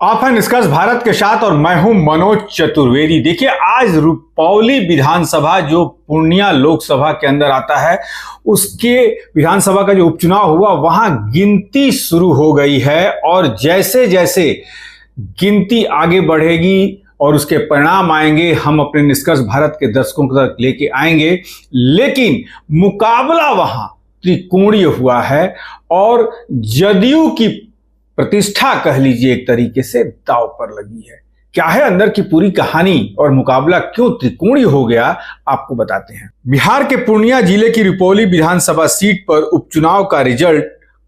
आप हैं निष्कर्ष भारत के साथ और मैं हूं मनोज चतुर्वेदी। देखिए, आज रुपौली विधानसभा जो पूर्णिया लोकसभा के अंदर आता है, उसके विधानसभा का जो उपचुनाव हुआ वहां गिनती शुरू हो गई है और जैसे जैसे गिनती आगे बढ़ेगी और उसके परिणाम आएंगे, हम अपने निष्कर्ष भारत के दर्शकों तक लेके आएंगे। लेकिन मुकाबला वहां त्रिकोणीय हुआ है और जदयू की प्रतिष्ठा कह लीजिए एक तरीके से दांव पर लगी है। क्या है अंदर की पूरी कहानी और मुकाबला क्यों त्रिकोणीय हो गया, आपको बताते हैं। बिहार के पूर्णिया जिले की रुपौली विधानसभा सीट पर उपचुनाव का रिजल्ट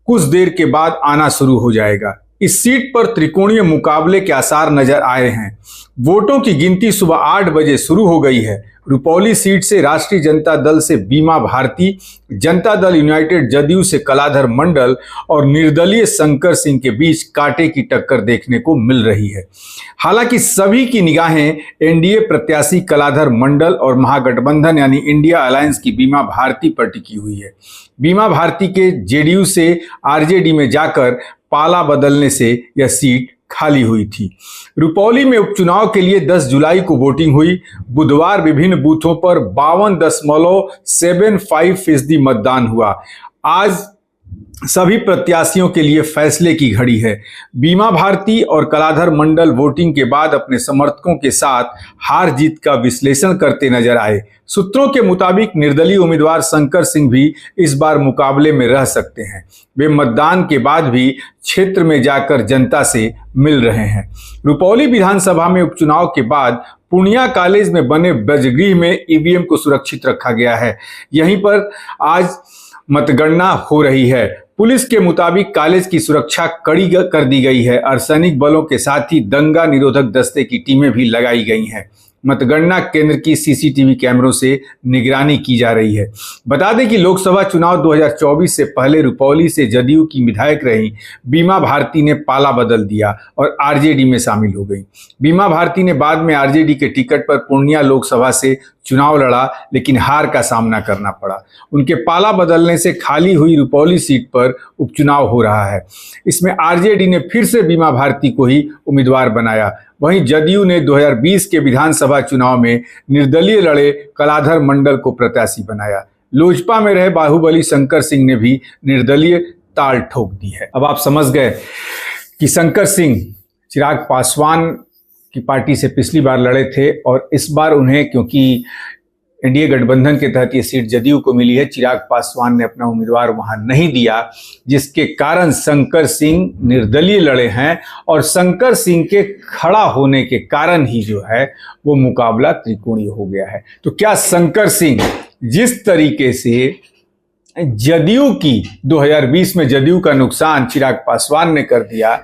कुछ देर के बाद आना शुरू हो जाएगा। इस सीट पर त्रिकोणीय मुकाबले के आसार नजर आ रहे हैं। वोटों की गिनती सुबह 8 बजे शुरू हो गई है। रुपौली सीट से राष्ट्रीय जनता दल से बीमा भारती, जनता दल यूनाइटेड जदयू से कलाधर मंडल और निर्दलीय शंकर सिंह के बीच कांटे की टक्कर देखने को मिल रही है। हालांकि सभी की निगाहें एनडीए प्रत्याशी कलाधर मंडल और महागठबंधन यानी इंडिया अलायंस की बीमा भारती पर टिकी हुई है। बीमा भारती के जेडीयू से आरजेडी में जाकर पाला बदलने से यह सीट खाली हुई थी। रुपौली में उपचुनाव के लिए 10 जुलाई को वोटिंग हुई। बुधवार विभिन्न बूथों पर 52.75% मतदान हुआ। आज सभी प्रत्याशियों के लिए फैसले की घड़ी है। बीमा भारती और कलाधर मंडल वोटिंग के बाद अपने समर्थकों के साथ हार जीत का विश्लेषण करते नजर आए। सूत्रों के मुताबिक निर्दलीय उम्मीदवार शंकर सिंह भी इस बार मुकाबले में रह सकते हैं। वे मतदान के बाद भी क्षेत्र में जाकर जनता से मिल रहे हैं। रुपौली विधानसभा में उपचुनाव के बाद पूर्णिया कॉलेज में बने बजगृह में ईवीएम को सुरक्षित रखा गया है। यहीं पर आज मतगणना हो रही है। पुलिस के मुताबिक कॉलेज की सुरक्षा कड़ी कर दी गई है। अर्धसैनिक बलों के साथ ही दंगा निरोधक दस्ते की टीमें भी लगाई गई हैं। मतगणना केंद्र की सीसीटीवी कैमरों से निगरानी की जा रही है। बता दें कि लोकसभा चुनाव 2024 से पहले रुपौली से जदयू की विधायक रही बीमा भारती ने पाला बदल दिया और आरजेडी में शामिल हो गई। बीमा भारती ने बाद में आरजेडी के टिकट पर पूर्णिया लोकसभा से चुनाव लड़ा, लेकिन हार का सामना करना पड़ा। उनके पाला बदलने से खाली हुई रुपौली सीट पर उपचुनाव हो रहा है। इसमें आरजेडी ने फिर से बीमा भारती को ही उम्मीदवार बनाया। वहीं जदयू ने 2020 के विधानसभा चुनाव में निर्दलीय लड़े कलाधर मंडल को प्रत्याशी बनाया। लोजपा में रहे बाहुबली शंकर सिंह ने भी निर्दलीय ताल ठोक दी है। अब आप समझ गए कि शंकर सिंह चिराग पासवान की पार्टी से पिछली बार लड़े थे और इस बार उन्हें, क्योंकि एनडीए गठबंधन के तहत ये सीट जदयू को मिली है, चिराग पासवान ने अपना उम्मीदवार वहां नहीं दिया, जिसके कारण शंकर सिंह निर्दलीय लड़े हैं। और शंकर सिंह के खड़ा होने के कारण ही जो है वो मुकाबला त्रिकोणीय हो गया है। तो क्या शंकर सिंह जिस तरीके से जदयू की 2020 में जदयू का नुकसान चिराग पासवान ने कर दिया,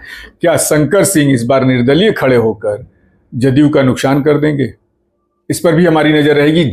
क्या शंकर सिंह इस बार निर्दलीय खड़े होकर जदयू का नुकसान कर देंगे? इस पर भी हमारी नजर रहेगी।